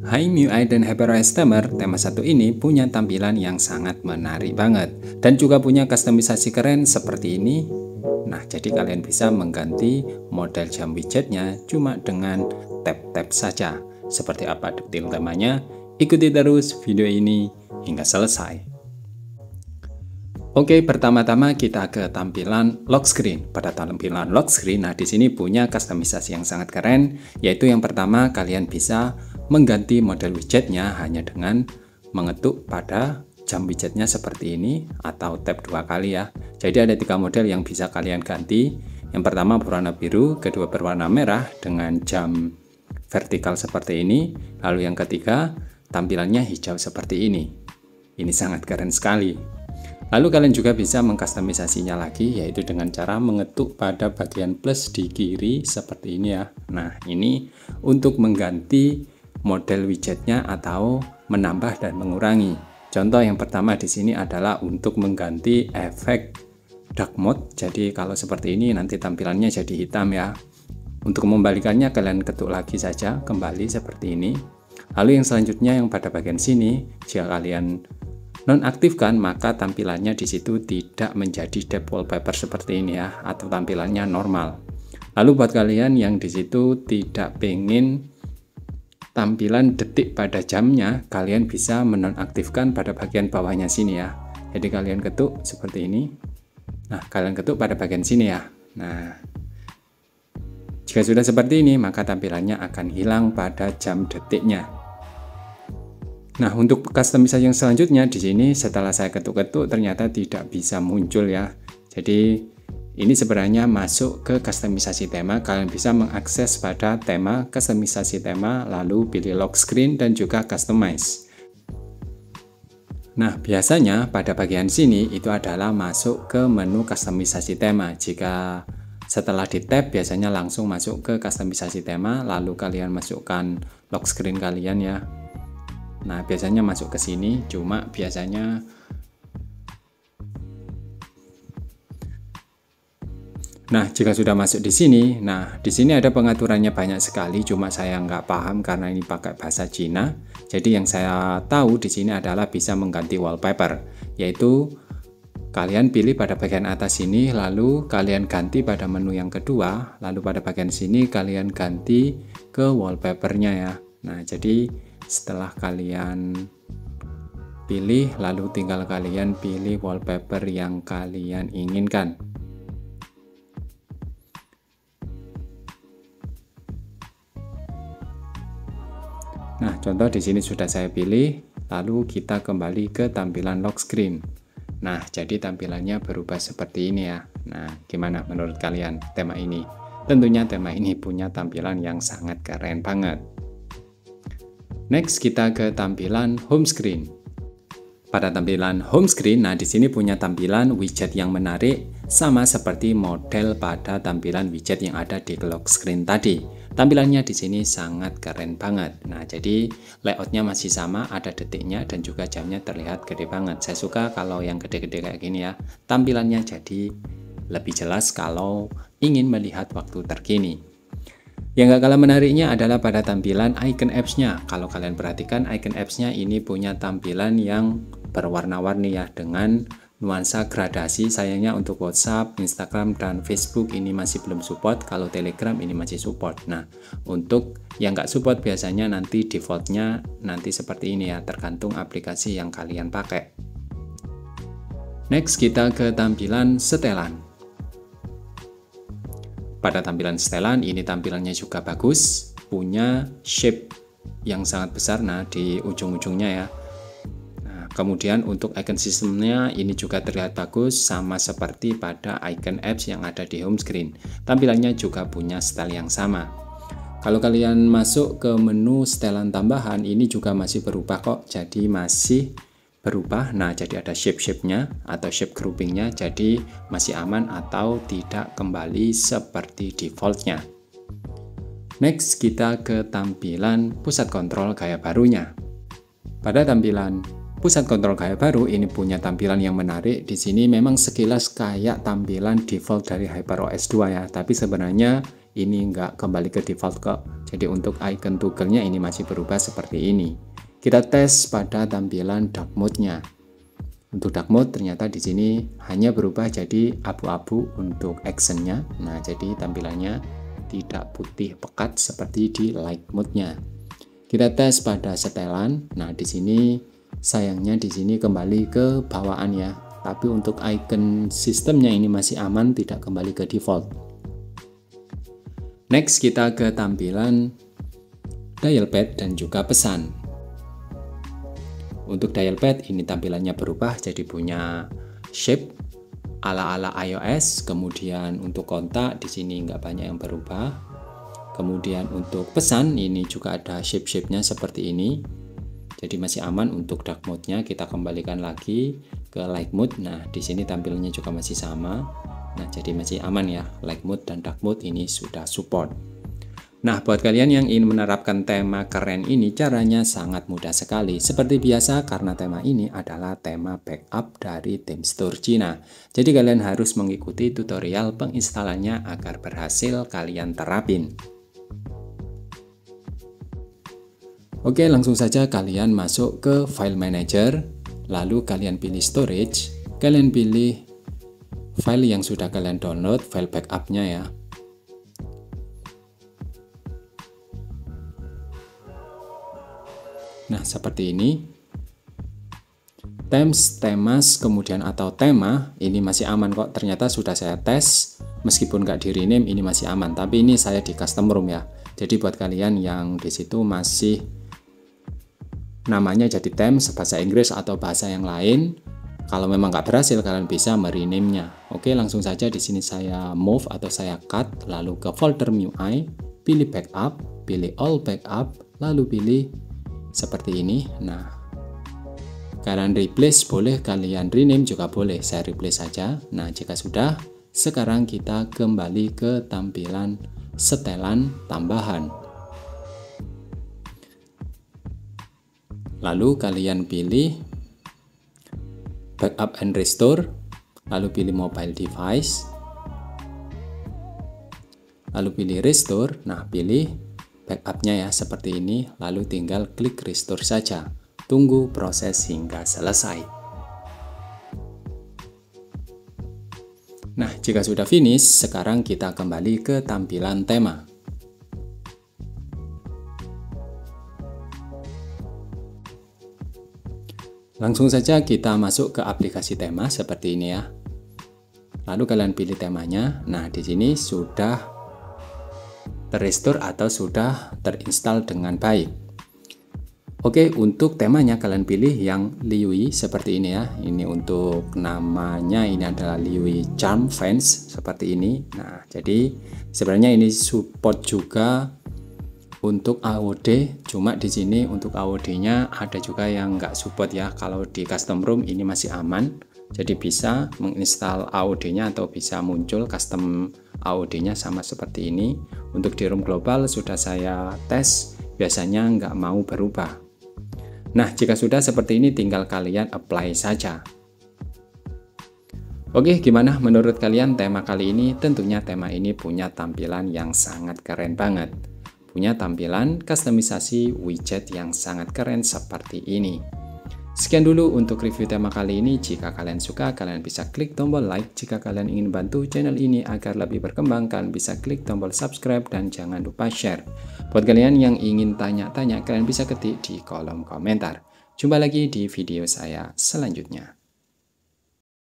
Hai MIUI dan HyperOS Tamer, tema satu ini punya tampilan yang sangat menarik banget dan juga punya kustomisasi keren seperti ini. Nah, jadi kalian bisa mengganti model jam widgetnya cuma dengan tap-tap saja. Seperti apa detail temanya? Ikuti terus video ini hingga selesai. Oke, pertama-tama kita ke tampilan lock screen. Pada tampilan lock screen, nah di sini punya kustomisasi yang sangat keren, yaitu yang pertama kalian bisa mengganti model widgetnya hanya dengan mengetuk pada jam widgetnya seperti ini atau tap dua kali ya. Jadi ada 3 model yang bisa kalian ganti. Yang pertama berwarna biru, kedua berwarna merah dengan jam vertikal seperti ini, lalu yang ketiga tampilannya hijau seperti ini. Ini sangat keren sekali. Lalu kalian juga bisa mengkustomisasinya lagi, yaitu dengan cara mengetuk pada bagian plus di kiri seperti ini ya. Nah, ini untuk mengganti model widgetnya atau menambah dan mengurangi. Contoh yang pertama di sini adalah untuk mengganti efek dark mode. Jadi kalau seperti ini nanti tampilannya jadi hitam ya. Untuk membalikannya kalian ketuk lagi saja kembali seperti ini. Lalu yang selanjutnya yang pada bagian sini, jika kalian nonaktifkan maka tampilannya di situ tidak menjadi default wallpaper seperti ini ya, atau tampilannya normal. Lalu buat kalian yang di situ tidak pengen tampilan detik pada jamnya, kalian bisa menonaktifkan pada bagian bawahnya sini ya. Jadi kalian ketuk seperti ini. Nah, kalian ketuk pada bagian sini ya. Nah, jika sudah seperti ini maka tampilannya akan hilang pada jam detiknya. Nah, untuk kustomisasi yang selanjutnya di sini setelah saya ketuk-ketuk ternyata tidak bisa muncul ya. Jadi ini sebenarnya masuk ke kustomisasi tema. Kalian bisa mengakses pada tema, kustomisasi tema, lalu pilih lock screen dan juga customize. Nah, biasanya pada bagian sini itu adalah masuk ke menu kustomisasi tema. Jika setelah di tab biasanya langsung masuk ke kustomisasi tema, lalu kalian masukkan lock screen kalian ya. Nah, biasanya masuk ke sini, cuma biasanya jika sudah masuk di sini, di sini ada pengaturannya banyak sekali, cuma saya nggak paham karena ini pakai bahasa Cina. Jadi yang saya tahu di sini adalah bisa mengganti wallpaper, yaitu kalian pilih pada bagian atas sini, lalu kalian ganti pada menu yang kedua, lalu pada bagian sini kalian ganti ke wallpapernya ya. Nah, jadi setelah kalian pilih, lalu tinggal kalian pilih wallpaper yang kalian inginkan. Nah, contoh di sini sudah saya pilih, lalu kita kembali ke tampilan lock screen. Nah, jadi tampilannya berubah seperti ini ya. Nah, gimana menurut kalian tema ini? Tentunya tema ini punya tampilan yang sangat keren banget. Next, kita ke tampilan home screen. Pada tampilan home screen, di sini punya tampilan widget yang menarik, sama seperti model pada tampilan widget yang ada di lock screen tadi. Tampilannya di sini sangat keren banget. Nah, jadi layoutnya masih sama, ada detiknya dan juga jamnya terlihat gede banget. Saya suka kalau yang gede-gede kayak gini ya. Tampilannya jadi lebih jelas kalau ingin melihat waktu terkini. Yang gak kalah menariknya adalah pada tampilan icon apps-nya. Kalau kalian perhatikan icon apps-nya ini punya tampilan yang berwarna-warni ya, dengan nuansa gradasi. Sayangnya untuk WhatsApp, Instagram, dan Facebook ini masih belum support. Kalau Telegram ini masih support. Nah, untuk yang gak support biasanya nanti defaultnya nanti seperti ini ya, tergantung aplikasi yang kalian pakai. Next, kita ke tampilan setelan. Pada tampilan setelan ini tampilannya juga bagus, punya shape yang sangat besar di ujung-ujungnya ya. Nah, kemudian untuk icon sistemnya ini juga terlihat bagus, sama seperti pada icon apps yang ada di home screen. Tampilannya juga punya style yang sama. Kalau kalian masuk ke menu setelan tambahan, ini juga masih berubah kok, jadi masih berubah. Nah, jadi ada shape-nya atau shape groupingnya, jadi masih aman atau tidak kembali seperti defaultnya. Next, kita ke tampilan pusat kontrol gaya barunya. Pada tampilan pusat kontrol gaya baru ini punya tampilan yang menarik. Di sini memang sekilas kayak tampilan default dari HyperOS 2 ya, tapi sebenarnya ini nggak kembali ke default kok. Jadi untuk icon toggle-nya ini masih berubah seperti ini. Kita tes pada tampilan dark mode-nya. Untuk dark mode ternyata di sini hanya berubah jadi abu-abu untuk action-nya. Nah, jadi tampilannya tidak putih pekat seperti di light mode-nya. Kita tes pada setelan. Nah, di sini sayangnya di sini kembali ke bawaan ya. Tapi untuk icon sistemnya ini masih aman, tidak kembali ke default. Next kita ke tampilan dial pad dan juga pesan. Untuk dial pad ini tampilannya berubah jadi punya shape ala-ala iOS. Kemudian untuk kontak di sini nggak banyak yang berubah. Kemudian untuk pesan ini juga ada shape-shape-nya seperti ini. Jadi masih aman. Untuk dark mode-nya kita kembalikan lagi ke light mode. Nah, di sini tampilannya juga masih sama. Nah, jadi masih aman ya. Light mode dan dark mode ini sudah support. Nah, buat kalian yang ingin menerapkan tema keren ini, caranya sangat mudah sekali. Seperti biasa, karena tema ini adalah tema backup dari Themestore Cina. Jadi kalian harus mengikuti tutorial penginstalannya agar berhasil kalian terapin. Oke, langsung saja kalian masuk ke File Manager, lalu kalian pilih Storage, kalian pilih file yang sudah kalian download, file backup-nya ya. Nah, seperti ini. Temas, kemudian atau tema, ini masih aman kok. Ternyata sudah saya tes, meskipun nggak di rename, ini masih aman. Tapi ini saya di custom room ya. Jadi buat kalian yang di situ masih namanya jadi themes bahasa Inggris atau bahasa yang lain, kalau memang nggak berhasil, kalian bisa merename-nya. Oke, langsung saja di sini saya move atau saya cut, lalu ke folder MIUI, pilih backup, pilih all backup, lalu pilih seperti ini. Nah, kalian replace boleh, kalian rename juga boleh. Saya replace saja. Nah, jika sudah, sekarang kita kembali ke tampilan setelan tambahan. Lalu kalian pilih backup and restore, lalu pilih mobile device, lalu pilih restore. Nah, pilih backupnya ya seperti ini, lalu tinggal klik restore saja. Tunggu proses hingga selesai. Nah, jika sudah finish, sekarang kita kembali ke tampilan tema. Langsung saja kita masuk ke aplikasi tema seperti ini ya. Lalu kalian pilih temanya. Nah, di sini sudah terrestore atau sudah terinstall dengan baik. Oke, untuk temanya kalian pilih yang Liwi seperti ini ya. Ini untuk namanya, ini adalah Liwi Charm Fans seperti ini. Nah, jadi sebenarnya ini support juga untuk AOD, cuma di sini untuk AOD-nya ada juga yang nggak support ya. Kalau di custom room ini masih aman, jadi bisa menginstal AOD-nya atau bisa muncul custom AOD-nya sama seperti ini. Untuk di room global sudah saya tes, biasanya nggak mau berubah. Nah, jika sudah seperti ini tinggal kalian apply saja. Oke, gimana menurut kalian tema kali ini? Tentunya tema ini punya tampilan yang sangat keren banget. Punya tampilan kustomisasi widget yang sangat keren seperti ini. Sekian dulu untuk review tema kali ini. Jika kalian suka, kalian bisa klik tombol like. Jika kalian ingin bantu channel ini agar lebih berkembang, kalian bisa klik tombol subscribe dan jangan lupa share. Buat kalian yang ingin tanya-tanya, kalian bisa ketik di kolom komentar. Jumpa lagi di video saya selanjutnya.